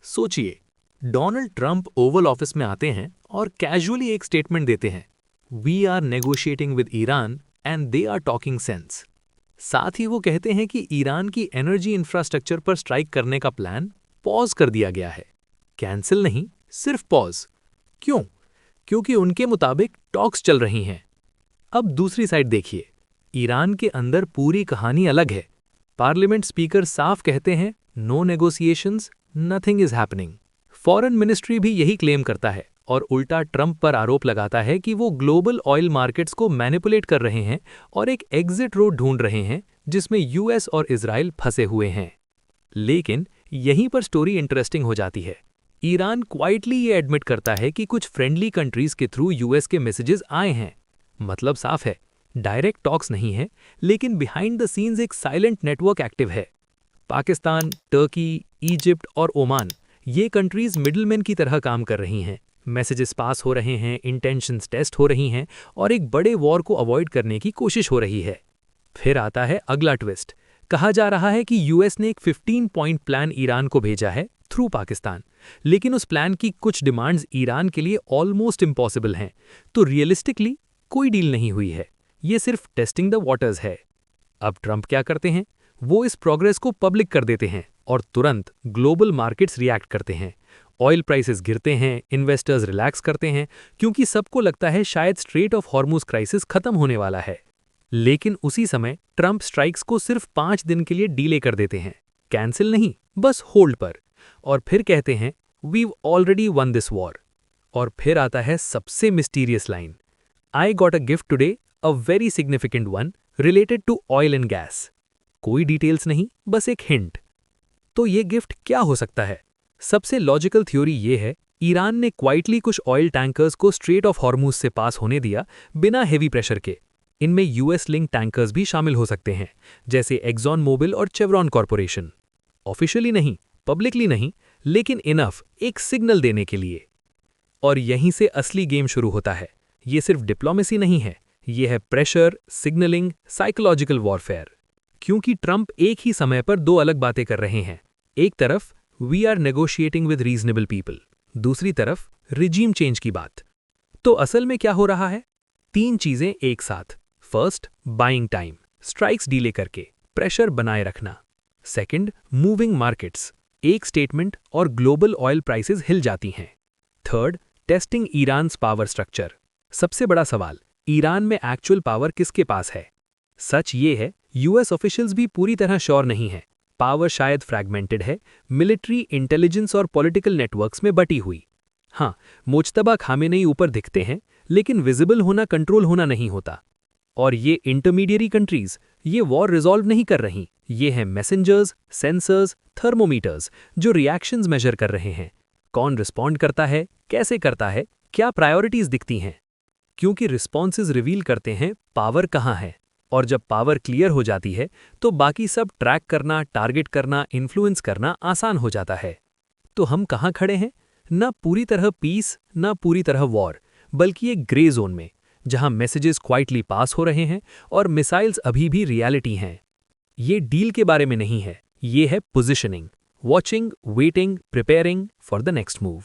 सोचिए, Donald Trump Oval office में आते हैं और कैजुअली एक स्टेटमेंट देते हैं, we are negotiating with Iran and they are talking sense. साथ ही वो कहते हैं कि ईरान की एनर्जी इंफ्रास्ट्रक्चर पर स्ट्राइक करने का प्लान पॉज कर दिया गया है। कैंसिल नहीं, सिर्फ पॉज। क्यों? क्योंकि उनके मुताबिक टॉक्स चल रही हैं। अब दूसरी साइड देखिए, ईरान के अंदर पूरी कहानी अलग है। पार्लियामेंट स्पीकर साफ कहते हैं, no negotiations, nothing is happening. Foreign ministry भी यही क्लेम करता है और उल्टा ट्रंप पर आरोप लगाता है कि वो ग्लोबल ऑयल मार्केट्स को मैनिपुलेट कर रहे हैं और एक एग्जिट रोड ढूंढ रहे हैं जिसमें यूएस और इजराइल फंसे हुए हैं। लेकिन यहीं पर स्टोरी इंटरेस्टिंग हो जाती है। ईरान क्वाइटली ये एडमिट करता है कि कुछ फ्रेंडली कंट्रीज के थ्रू यूएस के मैसेजेस आए हैं। मतलब साफ है, डायरेक्ट टॉक्स नहीं है, लेकिन बिहाइंड द सीन्स एक साइलेंट नेटवर्क एक्टिव है। पाकिस्तान, टर्की, इजिप्ट और ओमान, ये कंट्रीज मिडलमैन की तरह काम कर रही हैं। मैसेजेस पास हो रहे हैं, इंटेंशंस टेस्ट हो रही हैं और एक बड़े वॉर को अवॉइड करने की कोशिश हो रही है। फिर आता है अगला ट्विस्ट। कहा जा रहा है कि यूएस ने एक 15 पॉइंट प्लान ईरान को भेजा है थ्रू पाकिस्तान, लेकिन उस प्लान की कुछ डिमांड्स ईरान के लिए ऑलमोस्ट इम्पॉसिबल हैं। तो रियलिस्टिकली कोई डील नहीं हुई है, ये सिर्फ टेस्टिंग द वाटर्स है। अब ट्रंप क्या करते हैं? वो इस प्रोग्रेस को पब्लिक कर देते हैं और तुरंत ग्लोबल मार्केट्स रिएक्ट करते हैं। ऑयल प्राइसेस गिरते हैं, इन्वेस्टर्स रिलैक्स करते हैं, क्योंकि सबको लगता है शायद स्ट्रेट ऑफ हॉर्मुज क्राइसिस खत्म होने वाला है। लेकिन उसी समय ट्रंप स्ट्राइक्स को सिर्फ 5 दिन के लिए डीले कर देते हैं। कैंसिल नहीं, बस होल्ड पर। और फिर कहते हैं, we've already won this war. और फिर आता है सबसे mysterious line, I got a gift today, a very significant one, related to oil and gas. कोई डिटेल्स नहीं, बस एक हिंट। तो ये गिफ्ट क्या हो सकता है? सबसे लॉजिकल थ्योरी ये है, ईरान ने क्वाइटली कुछ ऑयल टैंकर्स को स्ट्रेट ऑफ हॉर्मुज से पास होने दिया बिना हेवी प्रेशर के। इनमें यूएस लिंक टैंकर्स भी शामिल हो सकते हैं, जैसे एक्सॉन मोबिल और चेवरॉन कॉर्पोरेशन। ऑफिशियली नहीं, पब्लिकली नहीं, लेकिन इनफ एक सिग्नल देने के लिए। और यहीं से असली गेम शुरू होता है। ये सिर्फ डिप्लोमेसी नहीं है, ये है प्रेशर, सिग्नलिंग, साइकोलॉजिकल वॉरफेयर। क्योंकि ट्रंप एक ही समय पर दो अलग बातें कर रहे हैं। एक तरफ we are negotiating with reasonable people, दूसरी तरफ रिजीम चेंज की बात। तो असल में क्या हो रहा है? 3 चीजें एक साथ। First, buying time, strikes delay करके प्रेशर बनाए रखना। सेकंड, मूविंग मार्केट्स, एक स्टेटमेंट और ग्लोबल ऑयल प्राइसेस हिल जाती हैं। Third, testing Iran's power structure. सबसे बड़ा सवाल, ईरान में एक्चुअल पावर किसके पास है? सच ये है, यूएस ऑफिशियल्स भी पूरी तरह श्योर नहीं है। पावर शायद फ्रैगमेंटेड है, मिलिट्री, इंटेलिजेंस और पॉलिटिकल नेटवर्क्स में बटी हुई। हाँ, मुज्तबा खामेनेई ऊपर दिखते हैं, लेकिन विजिबल होना कंट्रोल होना नहीं होता। और ये इंटरमीडिएरी कंट्रीज ये वॉर रिजॉल्व नहीं कर रही, ये हैं मैसेंजर्स, सेंसर्स, थर्मोमीटर्स जो रिएक्शंस मेजर कर रहे हैं। कौन रिस्पॉन्ड करता है, कैसे करता है, क्या प्रायोरिटीज दिखती हैं। क्योंकि रिस्पॉन्सेज रिवील करते हैं पावर कहाँ है, और जब पावर क्लियर हो जाती है तो बाकी सब ट्रैक करना, टारगेट करना, इन्फ्लुएंस करना आसान हो जाता है। तो हम कहाँ खड़े हैं? ना पूरी तरह पीस, ना पूरी तरह वॉर, बल्कि एक ग्रे जोन में, जहां मैसेजेस क्वाइटली पास हो रहे हैं और मिसाइल्स अभी भी रियलिटी हैं। ये डील के बारे में नहीं है, ये है positioning, watching, waiting, preparing for the next move.